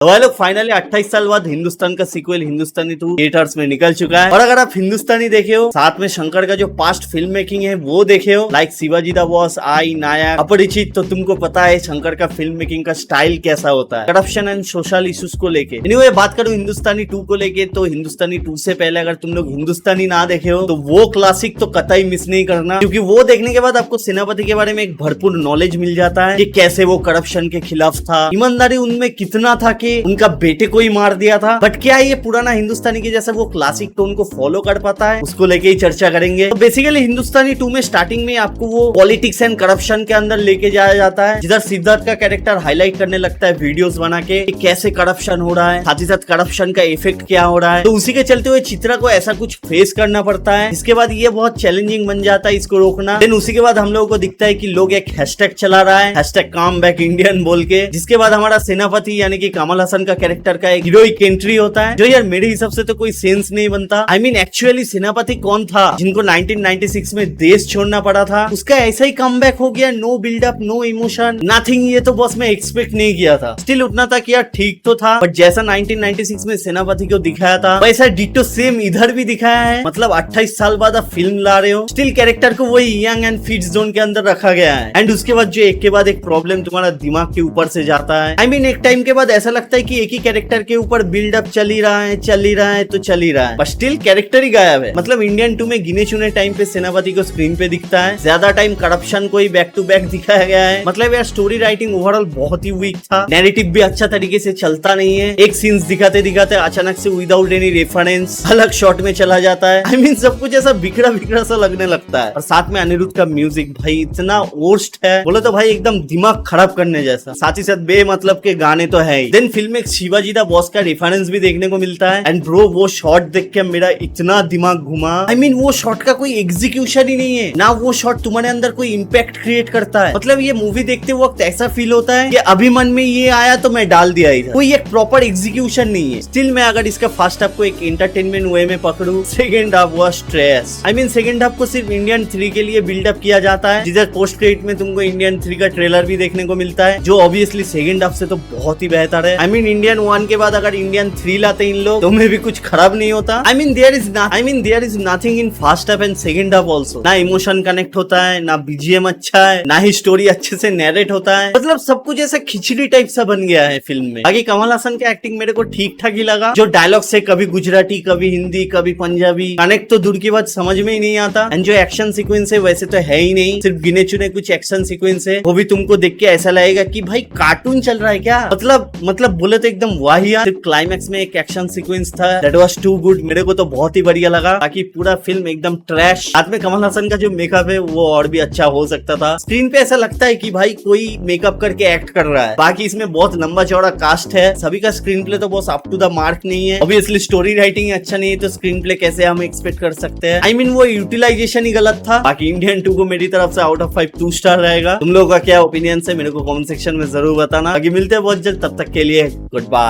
तो भाई लोग फाइनली 28 साल बाद हिंदुस्तान का सीक्वल हिंदुस्तानी 2 थिएटर्स में निकल चुका है। और अगर आप हिंदुस्तानी देखे हो, साथ में शंकर का जो पास्ट फिल्म मेकिंग है वो देखे हो, लाइक शिवाजी द बॉस, आई, नायक, अपरिचित, तो तुमको पता है शंकर का फिल्म मेकिंग का स्टाइल कैसा होता है करप्शन एंड सोशल इश्यूज को लेके। एनीवे बात करूं हिंदुस्तानी 2 को लेके, तो हिंदुस्तानी 2 से पहले अगर तुम लोग हिंदुस्तानी ना देखे हो तो वो क्लासिक तो कतई मिस नहीं करना, क्योंकि वो देखने के बाद आपको सेनापति के बारे में एक भरपूर नॉलेज मिल जाता है कि कैसे वो करप्शन के खिलाफ था, ईमानदारी उनमें कितना था कि उनका बेटे को ही मार दिया था। बट क्या ये पुराना हिंदुस्तानी के जैसा वो क्लासिक टोन को फॉलो कर पाता है, उसको लेके ही चर्चा करेंगे। तो बेसिकली हिंदुस्तानी 2 में स्टार्टिंग में आपको वो पॉलिटिक्स एंड करप्शन के अंदर लेके जाया जाता है, जिधर सिद्धार्थ का कैरेक्टर हाईलाइट करने लगता है वीडियोस बना के कि कैसे करप्शन हो रहा है, साथ ही साथ करप्शन का इफेक्ट क्या हो रहा है। तो उसी के चलते हुए चित्रा को ऐसा कुछ फेस करना पड़ता है। इसके बाद ये बहुत चैलेंजिंग बन जाता है इसको रोकना। देन उसी के बाद हम लोगों को दिखता है कि लोग एक हैशटैग चला रहा है, हैशटैग कम बैक इंडियन बोल के, जिसके बाद हमारा सेनापति यानी कि कमल हसन का कैरेक्टर का एक हीरोइक एंट्री होता है, जो यार मेरे हिसाब से तो कोई सेंस नहीं बनता। आई मीन एक्चुअली सेनापति कौन था जिनको 1996 में देश छोड़ना पड़ा था, उसका ऐसा ही कमबैक हो गया, no buildup, no emotion, nothing. ये तो बस मैं एक्सपेक्ट नहीं किया था। स्टिल उतना था कि यार ठीक तो था, बट जैसा 1996 में सेनापति को दिखाया था वैसा डिटो सेम इधर भी दिखाया है। मतलब 28 साल बाद आप फिल्म ला रहे हो, स्टिल कैरेक्टर को वही यंग एंड फिट जोन के अंदर रखा गया है। एंड उसके बाद जो एक के बाद एक प्रॉब्लम तुम्हारा दिमाग के ऊपर से जाता है। आई मीन एक टाइम के बाद ऐसा लगता है कि एक ही कैरेक्टर के ऊपर बिल्डअप चल ही रहा है तो चल ही रहा है, बट स्टिल कैरेक्टर ही गायब है। मतलब इंडियन 2 में गिने चुने टाइम पे सेनापति को स्क्रीन पे दिखता है, ज्यादा टाइम करप्शन को ही बैक टू बैक दिखाया गया है। मतलब यार स्टोरी राइटिंग ओवरऑल बहुत ही वीक था, नैरेटिव भी अच्छा तरीके से चलता नहीं है। एक सीन्स दिखाते दिखाते अचानक से विदाउट एनी रेफरेंस अलग शॉट में चला जाता है। आई मीन सब कुछ ऐसा बिखरा बिखरा सा लगने लगता है। और साथ में अनिरुद्ध का म्यूजिक भाई इतना वर्स्ट है, बोले तो भाई एकदम दिमाग खराब करने जैसा। साथ ही साथ बेमतलब के गाने तो है ही। देन फिल्म में शिवाजी द बॉस का रेफरेंस भी देखने को मिलता है। एंड ब्रो वो शॉट देख के मेरा इतना दिमाग घुमा। आई मीन वो शॉट का कोई एग्जीक्यूशन ही नहीं है ना, वो शॉट तुम्हारे अंदर कोई इम्पैक्ट क्रिएट करता है। मतलब ये मूवी देखते वक्त ऐसा फील होता है कि अभी मन में ये आया तो मैं डाल दिया इधर, कोई एक प्रॉपर एग्जीक्यूशन नहीं है। स्टिल मैं अगर इसका फर्स्ट हाफ को एक एंटरटेनमेंट वे में पकड़ू, second half was stress. I mean second half को सिर्फ इंडियन 3 के लिए बिल्डअप किया जाता है, जिधर पोस्ट क्रेडिट में तुमको इंडियन 3 का ट्रेलर भी देखने को मिलता है, जो ऑब्वियसली सेकंड हाफ से तो बहुत ही बेहतर है। आई मीन इंडियन 1 के बाद अगर इंडियन 3 लाते इन लोग तो में भी कुछ खराब नहीं होता। I mean there is nothing in first half and second half also. ना इमोशन कनेक्ट होता है, ना बीजीएम अच्छा है, ना ही स्टोरी अच्छे से नैरेट होता है। मतलब सब कुछ ऐसा खिचड़ी टाइप सा बन गया है फिल्म में। बाकी कमल हसन का एक्टिंग मेरे को ठीक ठाक ही लगा। जो डायलॉग से कभी गुजराती, कभी हिंदी, कभी पंजाबी, कनेक्ट तो दूर की बात समझ में ही नहीं आता। एंड जो एक्शन सीक्वेंस है वैसे तो है ही नहीं, सिर्फ गिने चुने कुछ एक्शन सीक्वेंस है, वो भी तुमको देख के ऐसा लगेगा कि भाई कार्टून चल रहा है क्या। मतलब बोले तो एकदम वाहियात। सिर्फ क्लाइमैक्स में एक एक्शन सीक्वेंस था, दैट वाज टू गुड, मेरे को तो बहुत ही बढ़िया लगा। बाकी पूरा फिल्म एकदम ट्रैश। साथ में कमल हसन का जो मेकअप है वो और भी अच्छा हो सकता था। स्क्रीन पे ऐसा लगता है कि भाई कोई मेकअप करके एक्ट कर रहा है। बाकी इसमें बहुत लंबा चौड़ा कास्ट है, सभी का स्क्रीन प्ले तो बहुत अप टू द मार्क नहीं है। ऑब्वियसली स्टोरी राइटिंग अच्छा नहीं है तो स्क्रीन प्ले कैसे हम एक्सपेक्ट कर सकते हैं। आई मीन वो यूटिलाइजेशन ही गलत था। बाकी इंडियन 2 को मेरी तरफ से आउट ऑफ 5 2 स्टार रहेगा। तुम लोगों का क्या ओपिनियन है मेरे को कमेंट सेक्शन में जरूर बताना। बाकी मिलते हैं बहुत जल्द, तब तक के लिए गुड बाय।